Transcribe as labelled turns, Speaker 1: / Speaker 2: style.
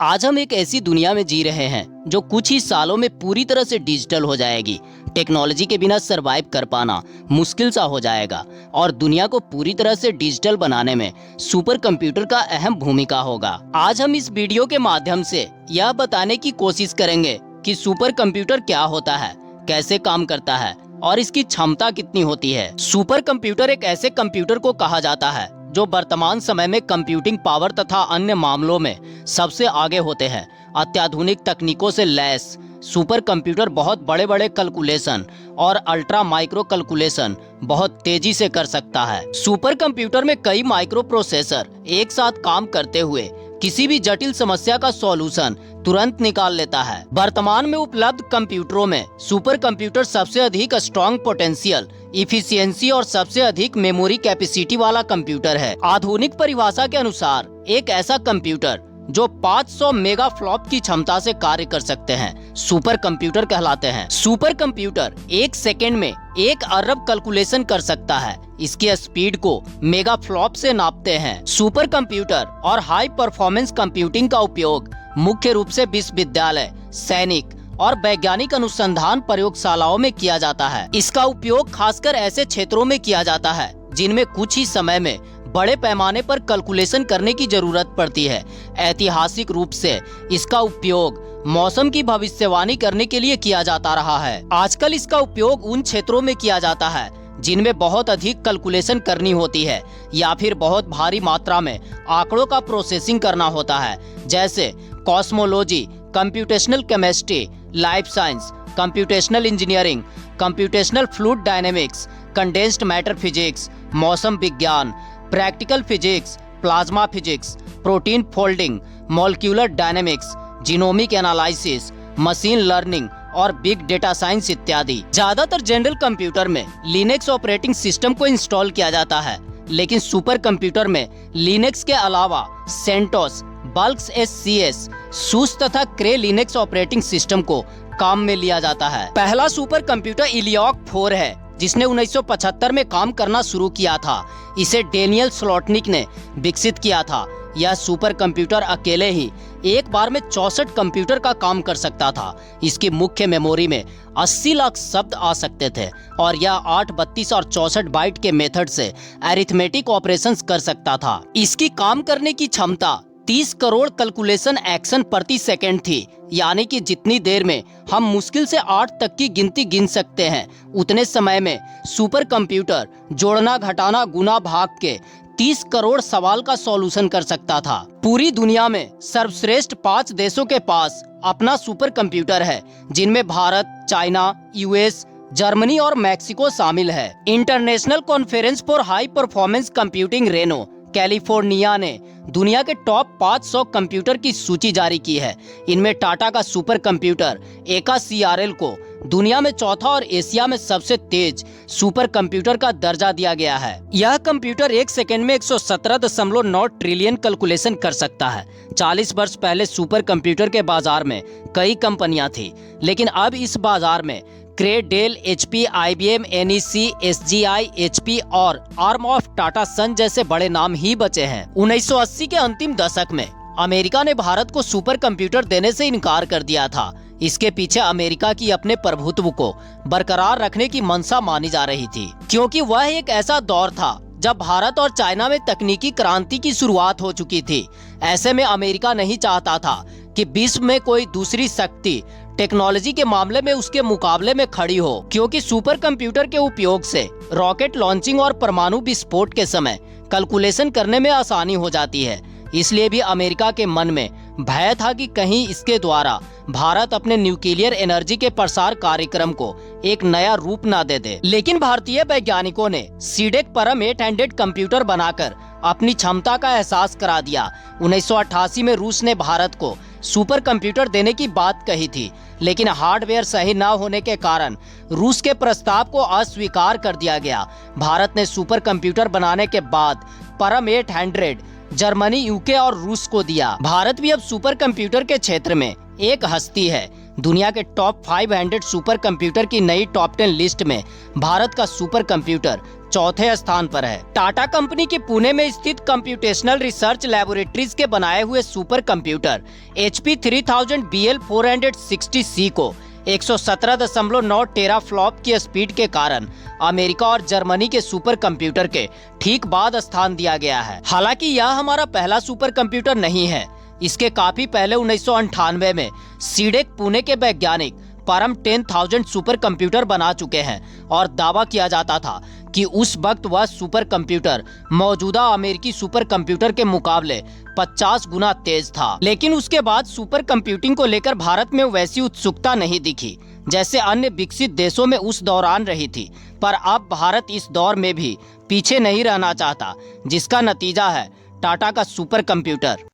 Speaker 1: आज हम एक ऐसी दुनिया में जी रहे हैं जो कुछ ही सालों में पूरी तरह से डिजिटल हो जाएगी। टेक्नोलॉजी के बिना सरवाइव कर पाना मुश्किल सा हो जाएगा और दुनिया को पूरी तरह से डिजिटल बनाने में सुपर कंप्यूटर का अहम भूमिका होगा। आज हम इस वीडियो के माध्यम से यह बताने की कोशिश करेंगे कि सुपर कंप्यूटर क्या होता है, कैसे काम करता है और इसकी क्षमता कितनी होती है। सुपर कंप्यूटर एक ऐसे कंप्यूटर को कहा जाता है जो वर्तमान समय में कंप्यूटिंग पावर तथा अन्य मामलों में सबसे आगे होते हैं। अत्याधुनिक तकनीकों से लैस सुपर कंप्यूटर बहुत बड़े बड़े कैलकुलेशन और अल्ट्रा माइक्रो कैलकुलेशन बहुत तेजी से कर सकता है। सुपर कंप्यूटर में कई माइक्रो प्रोसेसर एक साथ काम करते हुए किसी भी जटिल समस्या का सॉल्यूशन तुरंत निकाल लेता है। वर्तमान में उपलब्ध कंप्यूटरों में सुपर कंप्यूटर सबसे अधिक स्ट्रॉन्ग पोटेंशियल, इफिशियंसी और सबसे अधिक मेमोरी कैपेसिटी वाला कंप्यूटर है। आधुनिक परिभाषा के अनुसार एक ऐसा कंप्यूटर जो 500 मेगा फ्लॉप की क्षमता से कार्य कर सकते हैं सुपर कंप्यूटर कहलाते हैं। सुपर कंप्यूटर एक सेकेंड में 1 अरब कैलकुलेशन कर सकता है। इसकी स्पीड को मेगा फ्लॉप से नापते हैं। सुपर कंप्यूटर और हाई परफॉर्मेंस कंप्यूटिंग का उपयोग मुख्य रूप से विश्वविद्यालय, सैनिक और वैज्ञानिक अनुसंधान प्रयोगशालाओं में किया जाता है। इसका उपयोग खासकर ऐसे क्षेत्रों में किया जाता है जिनमें कुछ ही समय में बड़े पैमाने पर कैलकुलेशन करने की जरूरत पड़ती है। ऐतिहासिक रूप से इसका उपयोग मौसम की भविष्यवाणी करने के लिए किया जाता रहा है। आजकल इसका उपयोग उन क्षेत्रों में किया जाता है जिनमें बहुत अधिक कैलकुलेशन करनी होती है या फिर बहुत भारी मात्रा में आंकड़ों का प्रोसेसिंग करना होता है, जैसे cosmology, computational chemistry, life science, computational engineering, computational fluid dynamics, condensed matter physics, मौसम विज्ञान, practical physics, plasma physics, protein folding, molecular dynamics, genomic analysis, machine learning और बिग डेटा साइंस इत्यादि। ज्यादातर जनरल कंप्यूटर में लिनक्स ऑपरेटिंग सिस्टम को install किया जाता है, लेकिन सुपर कंप्यूटर में लिनक्स के अलावा सेंटोस, बल्क्स SCS, सूस तथा क्रे लिनक्स ऑपरेटिंग सिस्टम को काम में लिया जाता है। पहला सुपर कंप्यूटर इलियॉक 4 है जिसने 1975 में काम करना शुरू किया था। इसे डेनियल स्लॉटनिक ने विकसित किया था। यह सुपर कंप्यूटर अकेले ही एक बार में 64 कंप्यूटर का काम कर सकता था। इसकी मुख्य मेमोरी में 80 लाख शब्द आ सकते थे और यह 8, 32 और 64 बाइट के मेथड से अरिथमेटिक ऑपरेशंस कर सकता था। इसकी काम करने की क्षमता 30 करोड़ कैलकुलेशन एक्शन प्रति सेकंड थी, यानी कि जितनी देर में हम मुश्किल से 8 तक की गिनती गिन सकते हैं, उतने समय में सुपर कंप्यूटर जोड़ना, घटाना, गुना, भाग के 30 करोड़ सवाल का सॉल्यूशन कर सकता था। पूरी दुनिया में सर्वश्रेष्ठ 5 देशों के पास अपना सुपर कंप्यूटर है, जिनमें भारत, चाइना, US, जर्मनी और मैक्सिको शामिल है। International conference for high performance computing Reno California ने दुनिया के टॉप 500 कंप्यूटर की सूची जारी की है। इनमें टाटा का सुपर कंप्यूटर एका CRL को दुनिया में चौथा और एशिया में सबसे तेज सुपर कंप्यूटर का दर्जा दिया गया है। यह कंप्यूटर एक सेकंड में 117.9 ट्रिलियन कैलकुलेशन कर सकता है। 40 वर्ष पहले सुपर कंप्यूटर के बाजार में कई कंपनियां थी, लेकिन अब इस बाजार में Cray, Dell, HP, IBM, NEC, SGI, HP और आर्म ऑफ टाटा सन जैसे बड़े नाम ही बचे हैं। 1980 के अंतिम दशक में अमेरिका ने भारत को सुपर कंप्यूटर देने से इनकार कर दिया था। इसके पीछे अमेरिका की अपने प्रभुत्व को बरकरार रखने की मंशा मानी जा रही थी, क्योंकि वह एक ऐसा दौर था जब भारत और चाइना में तकनीकी क्रांति की शुरुआत हो चुकी थी। ऐसे में अमेरिका नहीं चाहता था कि विश्व में कोई दूसरी शक्ति टेक्नोलॉजी के मामले में उसके मुकाबले में खड़ी हो, क्योंकि सुपर कंप्यूटर के उपयोग से रॉकेट लॉन्चिंग और परमाणु विस्फोट के समय कैलकुलेशन करने में आसानी हो जाती है। इसलिए भी अमेरिका के मन में भय था कि कहीं इसके द्वारा भारत अपने न्यूक्लियर एनर्जी के प्रसार कार्यक्रम को एक नया रूप न दे दे। लेकिन भारतीय वैज्ञानिकों ने सीडेक परम 800 कंप्यूटर बनाकर अपनी क्षमता का एहसास करा दिया। 1988 में रूस ने भारत को सुपर कंप्यूटर देने की बात कही थी, लेकिन हार्डवेयर सही न होने के कारण रूस के प्रस्ताव को अस्वीकार कर दिया गया। भारत ने सुपर कंप्यूटर बनाने के बाद परम 800 जर्मनी, UK और रूस को दिया। भारत भी अब सुपर कंप्यूटर के क्षेत्र में एक हस्ती है। दुनिया के टॉप 500 सुपर कंप्यूटर की नई टॉप 10 लिस्ट में भारत का सुपर कंप्यूटर चौथे स्थान पर है। टाटा कंपनी की पुणे में स्थित कंप्यूटेशनल रिसर्च लैबोरेटरीज के बनाए हुए सुपर कंप्यूटर HP 3000 BL460C को 117.9 टेराफ्लॉप की स्पीड के कारण अमेरिका और जर्मनी के सुपर कंप्यूटर के ठीक बाद स्थान दिया गया है। हालांकि यह हमारा पहला सुपर कंप्यूटर नहीं है। इसके काफी पहले 1998 में सीडेक पुणे के वैज्ञानिक परम 10,000 सुपर कंप्यूटर बना चुके हैं और दावा किया जाता था कि उस वक्त वह सुपर कंप्यूटर मौजूदा अमेरिकी सुपर कंप्यूटर के मुकाबले 50 गुना तेज था। लेकिन उसके बाद सुपर कंप्यूटिंग को लेकर भारत में वैसी उत्सुकता नहीं दिखी जैसे अन्य विकसित देशों में उस दौरान रही थी। पर अब भारत इस दौर में भी पीछे नहीं रहना चाहता, जिसका नतीजा है टाटा का सुपर कंप्यूटर।